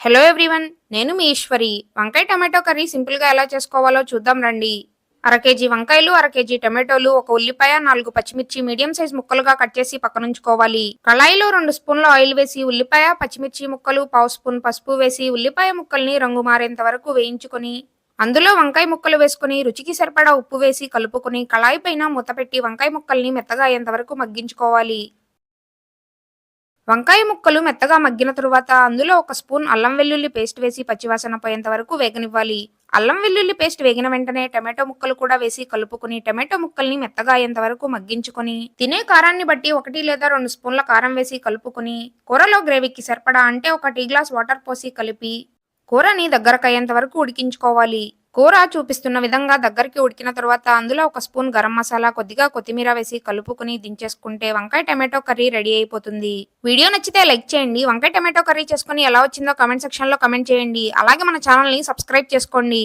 Hello everyone, నేను మీ ఈశ్వరి. వంకాయ tomato curry సింపుల్గా ఎలా చేసుకోవాలో చూద్దాం రండి. అర కేజీ వంకాయలు, అర కేజీ టమాటోలు, ఒక ఉల్లిపాయ, 4 పచ్చిమిర్చి మీడియం సైజ్ ముక్కలుగా కట్ చేసి పక్కనుంచుకోవాలి. కళాయిలో 2 స్పూన్ల ఆయిల్ వేసి ఉల్లిపాయ, పచ్చిమిర్చి ముక్కలు, పావు స్పూన్ పసుపు వేసి ఉల్లిపాయ ముక్కల్ని రంగు మారేంత వరకు వేయించుకొని అందులో వంకాయ ముక్కలు వేసుకుని రుచికి సరిపడా ఉప్పు వేసి కలుపుకొని కళాయి పైన మూత పెట్టి వంకాయ ముక్కల్ని మెత్తగా అయ్యేంత వరకు మగ్గించుకోవాలి. వంకాయ ముక్కలు మెత్తగా మగ్గిన తరువాత అందులో ఒక స్పూన్ అల్లం వెల్లుల్లి పేస్ట్ వేసి పచ్చివాసన పోయేంత వరకు వేగనివ్వాలి. అల్లం వెల్లుల్లి పేస్ట్ వేగిన వెంటనే టమాటో ముక్కలు కూడా వేసి కలుపుకుని టమాటో ముక్కల్ని మెత్తగా అయ్యేంత వరకు మగ్గించుకొని తినే కారాన్ని బట్టి 1 లేదా 2 స్పూన్ల కారం వేసి కలుపుకుని కూరలో గ్రేవీకి సరిపడా అంటే ఒక టీ గ్లాస్ వాటర్ పోసి కలిపి కూరని దగ్గరకయ్యేంత వరకు ఉడికించుకోవాలి. కూర చూపిస్తున్న విధంగా దగ్గరికి ఉడికిన తర్వాత అందులో ఒక స్పూన్ గరం మసాలా, కొద్దిగా కొత్తిమీర వేసి కలుపుకుని దించేసుకుంటే వంకాయ టమాటో కర్రీ రెడీ అయిపోతుంది. వీడియో నచ్చితే లైక్ చేయండి. వంకాయ టమాటో కర్రీ చేసుకుని ఎలా వచ్చిందో కామెంట్ సెక్షన్ లో కామెంట్ చేయండి. అలాగే మన ఛానల్ ని సబ్స్క్రైబ్ చేసుకోండి.